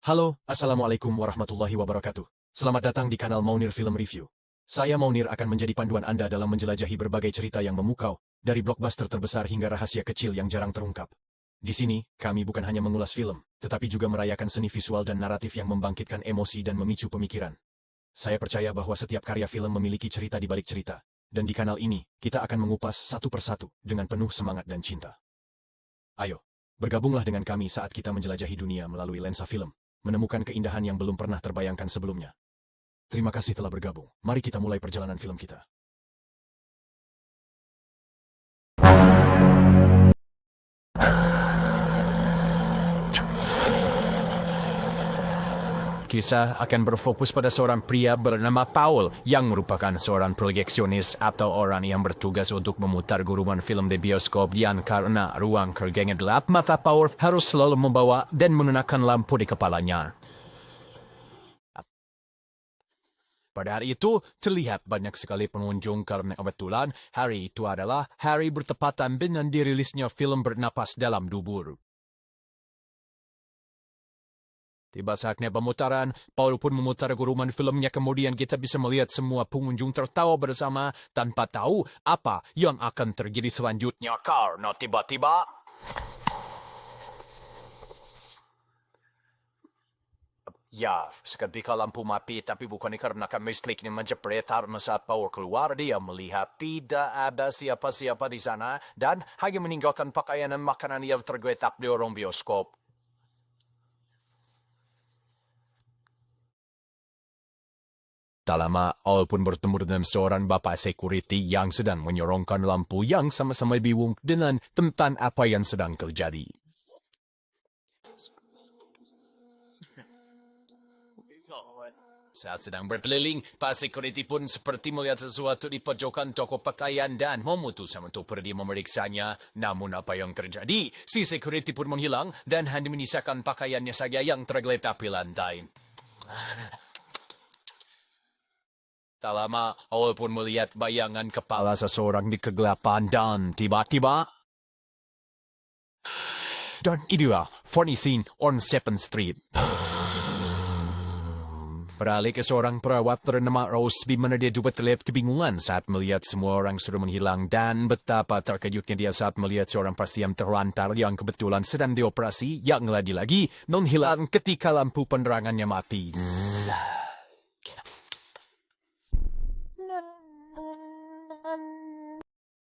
Halo, Assalamualaikum warahmatullahi wabarakatuh. Selamat datang di kanal Maunir Film Review. Saya Maunir akan menjadi panduan Anda dalam menjelajahi berbagai cerita yang memukau, dari blockbuster terbesar hingga rahasia kecil yang jarang terungkap. Di sini, kami bukan hanya mengulas film, tetapi juga merayakan seni visual dan naratif yang membangkitkan emosi dan memicu pemikiran. Saya percaya bahwa setiap karya film memiliki cerita di balik cerita, dan di kanal ini, kita akan mengupas satu persatu dengan penuh semangat dan cinta. Ayo, bergabunglah dengan kami saat kita menjelajahi dunia melalui lensa film, menemukan keindahan yang belum pernah terbayangkan sebelumnya. Terima kasih telah bergabung. Mari kita mulai perjalanan film kita. Kisah akan berfokus pada seorang pria bernama Paul yang merupakan seorang projeksionis atau orang yang bertugas untuk memutar gurungan film di bioskop, dan karena ruang kerjanya gelap, mata Paul harus selalu membawa dan mengenakan lampu di kepalanya. Pada hari itu, terlihat banyak sekali pengunjung karena kebetulan hari itu adalah hari bertepatan dengan dirilisnya film Bernapas Dalam Dubur. Tiba saatnya pemutaran, Paul pun memutar gurungan filmnya, kemudian kita bisa melihat semua pengunjung tertawa bersama tanpa tahu apa yang akan terjadi selanjutnya karena tiba-tiba... Ya, seketika lampu mati, tapi bukan karena listriknya menjepret. Karena saat Paul keluar, dia melihat tidak ada siapa-siapa di sana dan hanya meninggalkan pakaian dan makanan yang tergeletak di lorong bioskop. Tak lama, Paul pun bertemu dengan seorang bapak security yang sedang menyorongkan lampu yang sama-sama bingung dengan tentang apa yang sedang terjadi. Saat sedang berkeliling, Pak Security pun seperti melihat sesuatu di pojokan toko pakaian dan memutuskan untuk pergi memeriksanya. Namun apa yang terjadi? Si Security pun menghilang dan hanya menyisakan pakaiannya saja yang tergeletak di lantai. Tak lama, Paul pun melihat bayangan kepala seseorang di kegelapan dan tiba-tiba... Dan itulah funny scene on 7th Street. Beralih ke seorang perawat bernama Rose, di mana dia juga terlihat kebingungan saat melihat semua orang sudah menghilang, dan betapa terkejutnya dia saat melihat seorang pasien terlantar yang kebetulan sedang dioperasi yang lagi-lagi menghilang ketika lampu penerangannya mati.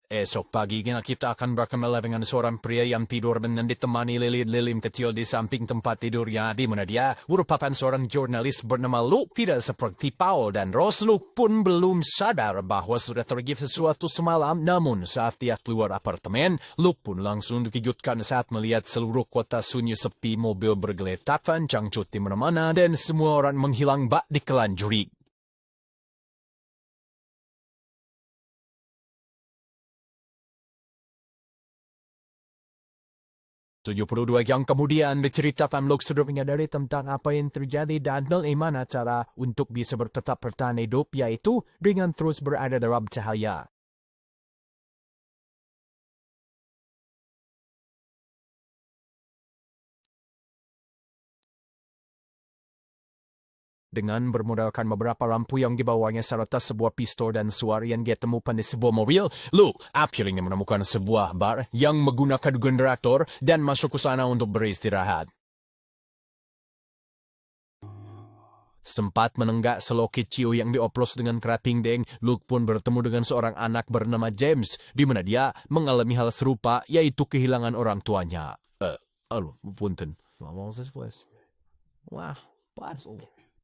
Esok paginya kita akan berkenalan dengan seorang pria yang tidur dengan ditemani lilin-lilin kecil di samping tempat tidurnya, di mana dia merupakan seorang jurnalis bernama Luke. Tidak seperti Paul dan Rose, Luke pun belum sadar bahwa sudah terjadi sesuatu semalam. Namun saat dia keluar apartemen, Luke pun langsung dikejutkan saat melihat seluruh kota sunyi sepi, mobil bergeletak, cangcut di mana-mana, dan semua orang menghilang bak di kelanjurik. 72 jam kemudian diceritakan Luke sudah menyadari tentang apa yang terjadi dan bagaimana cara untuk bisa tetap bertahan hidup, yaitu dengan terus berada dalam cahaya. Dengan bermodalkan beberapa lampu yang dibawanya serta sebuah pistol dan suara yang dia temukan di sebuah mobil, Luke akhirnya menemukan sebuah bar yang menggunakan generator dan masuk ke sana untuk beristirahat. Sempat menenggak seloki ciu yang dioplos dengan kerating deng, Luke pun bertemu dengan seorang anak bernama James, di mana dia mengalami hal serupa, yaitu kehilangan orang tuanya. Punten. Wah,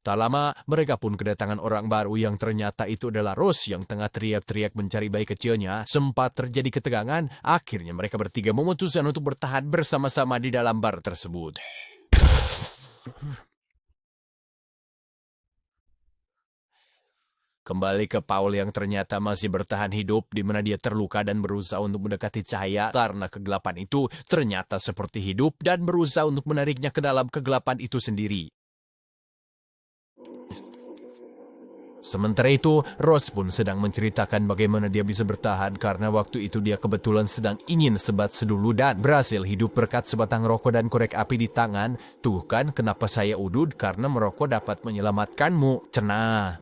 tak lama, mereka pun kedatangan orang baru yang ternyata itu adalah Rose yang tengah teriak-teriak mencari bayi kecilnya. Sempat terjadi ketegangan, akhirnya mereka bertiga memutuskan untuk bertahan bersama-sama di dalam bar tersebut. Kembali ke Paul yang ternyata masih bertahan hidup, di mana dia terluka dan berusaha untuk mendekati cahaya karena kegelapan itu ternyata seperti hidup dan berusaha untuk menariknya ke dalam kegelapan itu sendiri. Sementara itu, Rose pun sedang menceritakan bagaimana dia bisa bertahan karena waktu itu dia kebetulan sedang ingin sebat sedulu dan berhasil hidup berkat sebatang rokok dan korek api di tangan. Tuh kan kenapa saya udud karena merokok dapat menyelamatkanmu, cenah.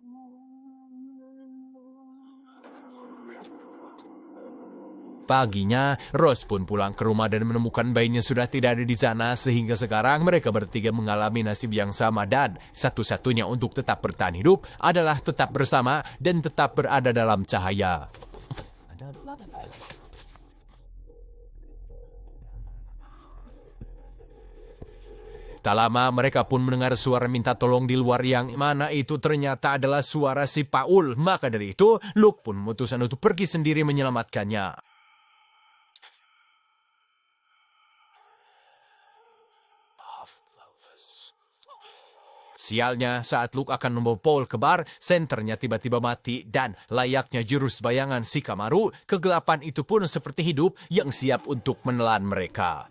Paginya, Rose pun pulang ke rumah dan menemukan bayinya sudah tidak ada di sana sehingga sekarang mereka bertiga mengalami nasib yang sama dan satu-satunya untuk tetap bertahan hidup adalah tetap bersama dan tetap berada dalam cahaya. Tak lama mereka pun mendengar suara minta tolong di luar yang mana itu ternyata adalah suara si Paul. Maka dari itu, Luke pun memutuskan untuk pergi sendiri menyelamatkannya. Sialnya, saat Luke akan membawa Paul ke bar, senternya tiba-tiba mati dan layaknya jurus bayangan si Kamaru, kegelapan itu pun seperti hidup yang siap untuk menelan mereka.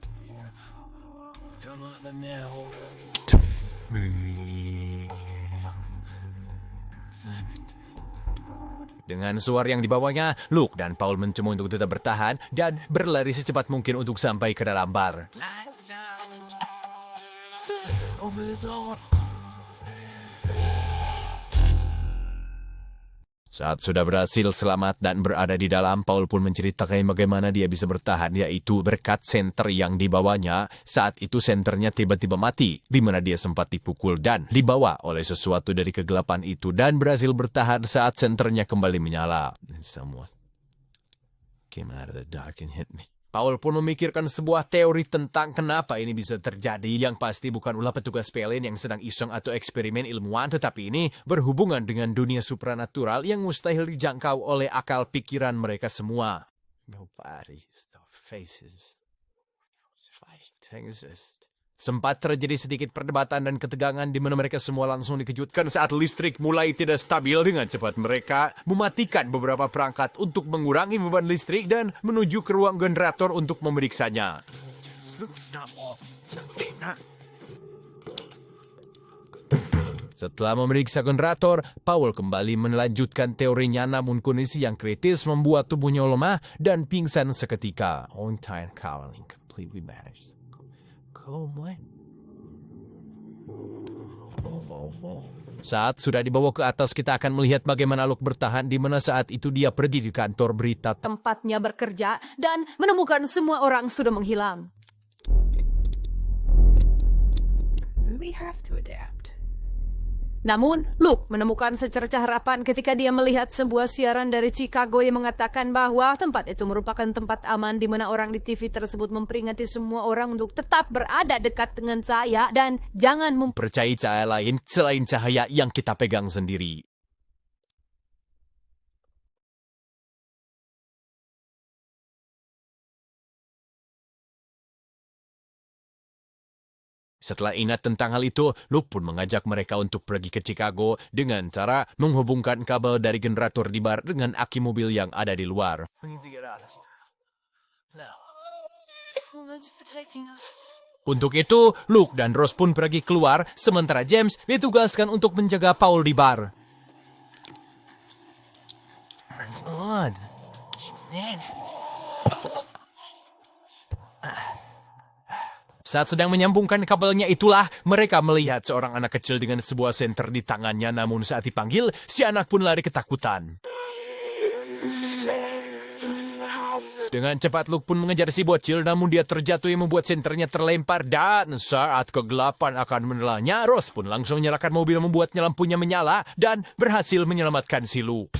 Dengan suara yang dibawanya, Luke dan Paul mencoba untuk tetap bertahan dan berlari secepat mungkin untuk sampai ke dalam bar. Saat sudah berhasil selamat dan berada di dalam, Paul pun menceritakan bagaimana dia bisa bertahan, yaitu berkat senter yang dibawanya. Saat itu senternya tiba-tiba mati, di mana dia sempat dipukul dan dibawa oleh sesuatu dari kegelapan itu dan berhasil bertahan saat senternya kembali menyala. Someone came out of the dark and hit me. Paul pun memikirkan sebuah teori tentang kenapa ini bisa terjadi, yang pasti bukan ulah petugas PLN yang sedang iseng atau eksperimen ilmuwan, tetapi ini berhubungan dengan dunia supranatural yang mustahil dijangkau oleh akal pikiran mereka semua. Nobody's faces. Sempat terjadi sedikit perdebatan dan ketegangan di mana mereka semua langsung dikejutkan saat listrik mulai tidak stabil. Dengan cepat mereka mematikan beberapa perangkat untuk mengurangi beban listrik dan menuju ke ruang generator untuk memeriksanya. Setelah memeriksa generator, Paul kembali melanjutkan teorinya, namun kondisi yang kritis membuat tubuhnya lemah dan pingsan seketika. On-time cowling completely vanished. Saat sudah dibawa ke atas, kita akan melihat bagaimana Luke bertahan, di mana saat itu dia pergi di kantor berita tempatnya bekerja dan menemukan semua orang sudah menghilang. We have to adapt. Namun, Luke menemukan secercah harapan ketika dia melihat sebuah siaran dari Chicago yang mengatakan bahwa tempat itu merupakan tempat aman di mana orang di TV tersebut memperingati semua orang untuk tetap berada dekat dengan cahaya dan jangan mempercayai cahaya lain selain cahaya yang kita pegang sendiri. Setelah ingat tentang hal itu, Luke pun mengajak mereka untuk pergi ke Chicago dengan cara menghubungkan kabel dari generator di bar dengan aki mobil yang ada di luar. Untuk itu, Luke dan Rose pun pergi keluar, sementara James ditugaskan untuk menjaga Paul di bar. Saat sedang menyambungkan kabelnya itulah, mereka melihat seorang anak kecil dengan sebuah senter di tangannya, namun saat dipanggil, si anak pun lari ketakutan. Dengan cepat Luke pun mengejar si bocil, namun dia terjatuh yang membuat senternya terlempar, dan saat kegelapan akan menelannya, Rose pun langsung menyalakan mobil membuatnya lampunya menyala, dan berhasil menyelamatkan si Luke.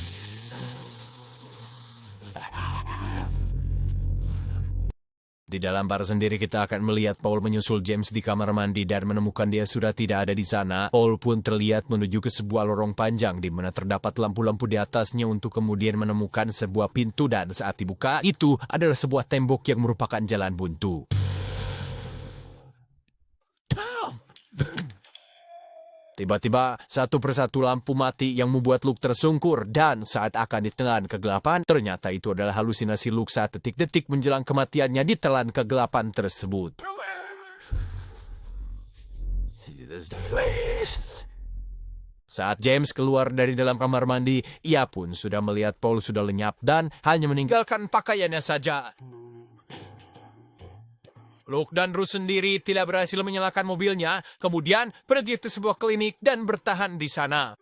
Di dalam bar sendiri kita akan melihat Paul menyusul James di kamar mandi dan menemukan dia sudah tidak ada di sana. Paul pun terlihat menuju ke sebuah lorong panjang di mana terdapat lampu-lampu di atasnya untuk kemudian menemukan sebuah pintu, dan saat dibuka itu adalah sebuah tembok yang merupakan jalan buntu. Tiba-tiba, satu persatu lampu mati yang membuat Luke tersungkur, dan saat akan ditelan kegelapan, ternyata itu adalah halusinasi Luke saat detik-detik menjelang kematiannya ditelan kegelapan tersebut. Saat James keluar dari dalam kamar mandi, ia pun sudah melihat Paul sudah lenyap dan hanya meninggalkan pakaiannya saja. Luke dan Ruth sendiri tidak berhasil menyalakan mobilnya, kemudian pergi ke sebuah klinik dan bertahan di sana.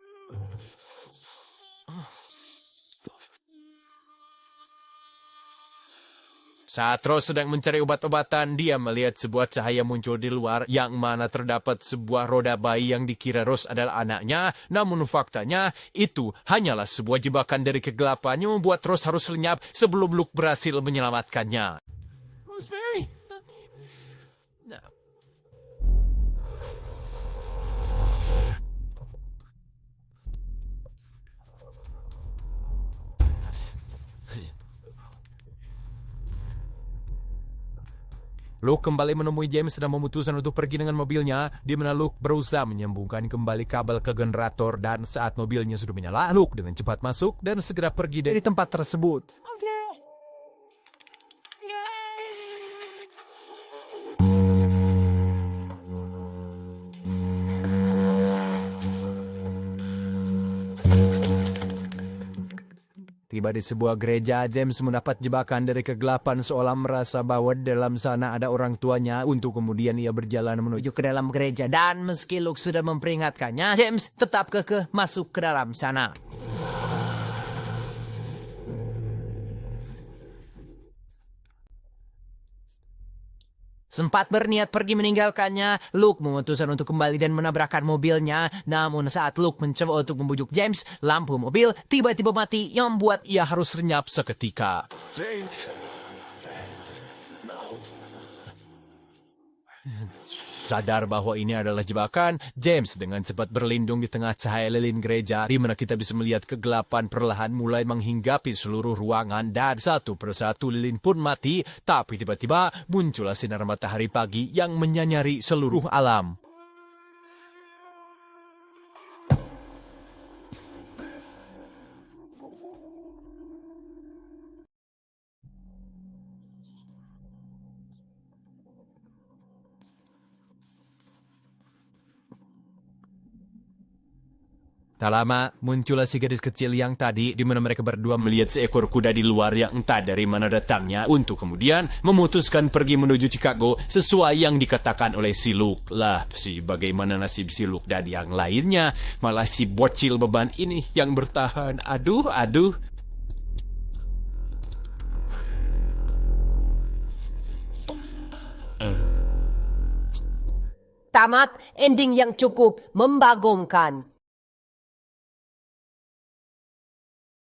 Saat Rose sedang mencari obat-obatan, dia melihat sebuah cahaya muncul di luar yang mana terdapat sebuah roda bayi yang dikira Rose adalah anaknya, namun faktanya itu hanyalah sebuah jebakan dari kegelapan yang membuat Rose harus lenyap sebelum Luke berhasil menyelamatkannya. Rosemary! Luke kembali menemui James dan memutuskan untuk pergi dengan mobilnya, di mana Luke berusaha menyambungkan kembali kabel ke generator dan saat mobilnya sudah menyala, Luke dengan cepat masuk dan segera pergi dari tempat tersebut. Tiba di sebuah gereja, James mendapat jebakan dari kegelapan seolah merasa bahwa dalam sana ada orang tuanya untuk kemudian ia berjalan menuju ke dalam gereja. Dan meski Luke sudah memperingatkannya, James tetap kekeh masuk ke dalam sana. Sempat berniat pergi meninggalkannya, Luke memutuskan untuk kembali dan menabrakkan mobilnya. Namun saat Luke mencoba untuk membujuk James, lampu mobil tiba-tiba mati yang membuat ia harus lenyap seketika. Sadar bahwa ini adalah jebakan, James dengan cepat berlindung di tengah cahaya lilin gereja, di mana kita bisa melihat kegelapan perlahan mulai menghinggapi seluruh ruangan dan satu persatu lilin pun mati, tapi tiba-tiba muncullah sinar matahari pagi yang menyanyari seluruh alam. Tak lama, muncullah si gadis kecil yang tadi di mana mereka berdua melihat seekor kuda di luar yang entah dari mana datangnya untuk kemudian memutuskan pergi menuju Chicago sesuai yang dikatakan oleh si Luke. Lah, bagaimana nasib si Luke dan yang lainnya? Malah si bocil beban ini yang bertahan. Aduh. Tamat, ending yang cukup membagongkan.